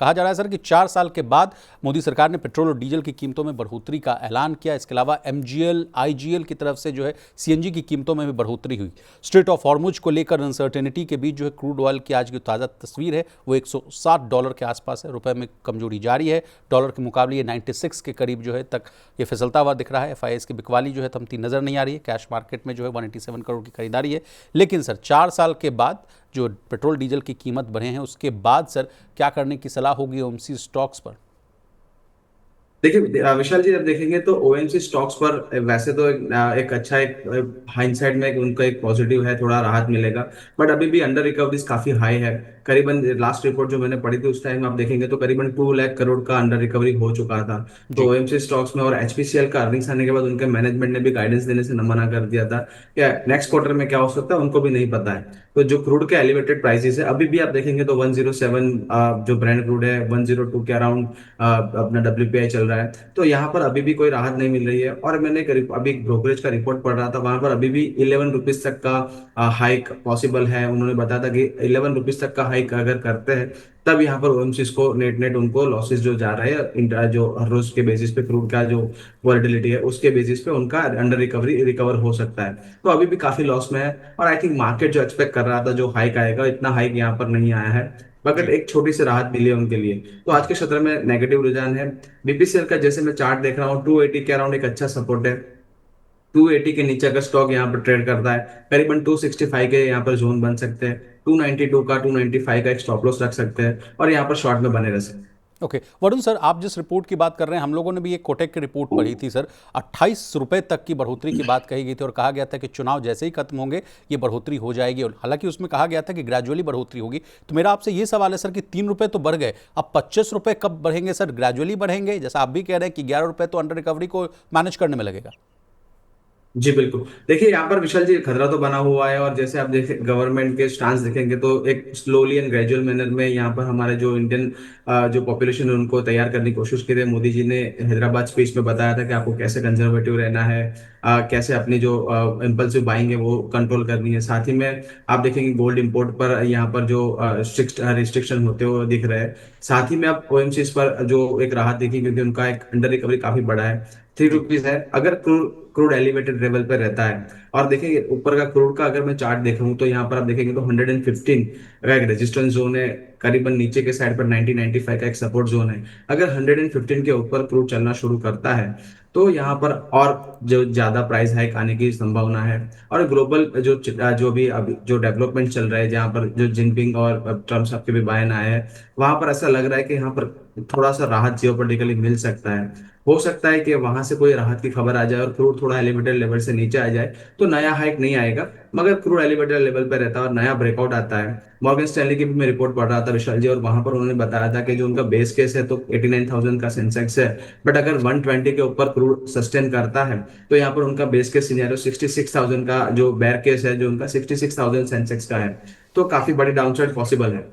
कहा जा रहा है सर कि 4 साल के बाद मोदी सरकार ने पेट्रोल और डीजल की कीमतों में बढ़ोतरी का ऐलान किया। इसके अलावा एमजीएल, आईजीएल की तरफ से जो है सीएनजी की कीमतों में भी बढ़ोतरी हुई। स्ट्रेट ऑफ हॉर्मुज को लेकर अनसर्टेनिटी के बीच जो है क्रूड ऑयल की आज की ताज़ा तस्वीर है वो $160 के आसपास है। रुपए में कमजोरी जारी है। डॉलर के मुकाबले ये 96 के करीब जो है तक ये फिसलता हुआ दिख रहा है। एफआईएस की बिकवाली जो है थमती नजर नहीं आ रही है। कैश मार्केट में जो है 187 करोड़ की खरीदारी है। लेकिन सर 4 साल के बाद जो पेट्रोल डीजल की कीमत बढ़े हैं उसके बाद सर क्या करने की सलाह होगी ओएमसी स्टॉक्स पर? देखिए विशाल जी, अब देखेंगे तो ओएमसी स्टॉक्स पर वैसे तो एक अच्छा एक हाइंडसाइड में उनका एक पॉजिटिव है, थोड़ा राहत मिलेगा। बट अभी भी अंडर रिकवरीज काफी हाई है। करीबन लास्ट रिपोर्ट जो मैंने पढ़ी थी उस टाइम आप देखेंगे तो करीबन 2 लाख करोड़ का अंडर रिकवरी हो चुका था। तो जी। ओएमसी स्टॉक्स में और एचपीसीएल का अर्निंग्स आने के बाद उनके मैनेजमेंट ने भी गाइडेंस देने से मना कर दिया था कि नेक्स्ट क्वार्टर में क्या हो सकता है उनको भी नहीं पता है। तो जो क्रूड के एलिवेटेड प्राइसेस है अभी भी आप देखेंगे तो 107 जो ब्रांड क्रूड है 102 के अराउंड अपना डब्ल्यूपीआई चल रहा है। तो यहाँ पर अभी भी कोई राहत नहीं मिल रही है। और मैंने अभी एक ब्रोकरेज का रिपोर्ट पढ़ रहा था, वहां पर अभी भी 11 रुपीज तक का हाइक पॉसिबल है। उन्होंने बताया था कि 11 रुपीज तक का हाइक अगर करते हैं तब यहाँ पर ओएमसीज को नेट नेट उनको लॉसेस जो जा रहे हैं जो हर रोज के बेसिस पे क्रूड का जो वॉलेटिलिटी है उसके बेसिस पे उनका अंडर रिकवरी रिकवर हो सकता है। तो अभी भी काफी लॉस में है। और आई थिंक मार्केट जो एक्सपेक्ट कर रहा था जो हाइक आएगा, इतना हाइक यहाँ पर नहीं आया है, मगर जी। एक छोटी सी राहत मिली है उनके लिए। तो आज के सत्र में नेगेटिव रुझान है। बीपीसीएल का जैसे मैं चार्ट देख रहा हूँ 280 के अराउंड एक अच्छा सपोर्ट है। 280 के नीचे का स्टॉक यहाँ पर ट्रेड करता है, करीबन 265 के यहाँ पर जोन बन सकते हैं। 292 का 295 का एक स्टॉप लॉस रख सकते हैं और यहाँ पर शॉर्ट में बने रह सकते हैं। ओके वरुण सर, आप जिस रिपोर्ट की बात कर रहे हैं हम लोगों ने भी एक कोटेक की रिपोर्ट पढ़ी थी सर। 28 रुपए तक की बढ़ोतरी की बात कही गई थी और कहा गया था कि चुनाव जैसे ही खत्म होंगे ये बढ़ोतरी हो जाएगी। और हालांकि उसमें कहा गया था कि ग्रेजुअली बढ़ोतरी होगी। तो मेरा आपसे ये सवाल है सर कि 3 रुपए तो बढ़ गए, अब 25 रुपए कब बढ़ेंगे सर? ग्रेजुअली बढ़ेंगे जैसा आप भी कह रहे हैं कि 11 रुपए तो अंडर रिकवरी को मैनेज करने में लगेगा? जी बिल्कुल। देखिए यहाँ पर विशाल जी खतरा तो बना हुआ है। और जैसे आप देखें गवर्नमेंट के स्टांस देखेंगे तो एक स्लोली एंड ग्रेजुअल मैनर में यहाँ पर हमारे जो इंडियन जो पॉपुलेशन है उनको तैयार करने की कोशिश की है। मोदी जी ने हैदराबाद स्पीच में बताया था कि आपको कैसे कंजर्वेटिव रहना है, कैसे अपनी जो इम्पल्सिव बाइंग है वो कंट्रोल करनी है। साथ ही में आप देखेंगे गोल्ड इंपोर्ट पर यहाँ पर जो स्ट्रिक्ट रिस्ट्रिक्शन होते हुए दिख रहे हैं। साथ ही में आप ओएमसी पर जो एक राहत देखी क्योंकि उनका एक अंडर रिकवरी काफी बड़ा है, थ्री जी। रुपीज है। अगर क्रूड एलिवेटेड लेवल पे रहता है और देखिए ऊपर का क्रूड का अगर मैं चार्ट देख रहा हूँ तो यहाँ पर आप देखेंगे तो 115 का एक रेजिस्टेंस जोन है, करीबन नीचे के साइड पर 90-95 का एक सपोर्ट जोन है। अगर 115 के ऊपर क्रूड चलना शुरू करता है तो यहाँ पर और जो ज्यादा प्राइस हाइक आने की संभावना है। और ग्लोबल जो भी अभी जो डेवलपमेंट चल रहा है जहाँ पर जो जिनपिंग और ट्रम्प साहब के भी बयान आए हैं वहां पर ऐसा लग रहा है कि यहाँ पर थोड़ा सा राहत जियोपॉलिटिकली मिल सकता है। हो सकता है कि वहां से कोई राहत की खबर आ जाए और क्रूड थोड़ा एलिवेटेड लेवल से नीचे आ जाए तो नया हाइक नहीं आएगा। मगर क्रूड एलिवेटेड लेवल पर रहता है और नया ब्रेकआउट आता है। मॉर्गन स्टैनली की भी मैं रिपोर्ट पढ़ रहा था विशाल जी, और वहां पर उन्होंने बताया था कि जो उनका बेस केस है तो 89,000 का सेंसेक्स है। बट अगर 120 के ऊपर क्रूड सस्टेन करता है तो यहाँ पर उनका बेस केस सिनेरियो 66,000 का जो बेयर केस है जो उनका 66,000 सेंसेक्स का है। तो काफी बड़ी डाउनसाइड पॉसिबल है।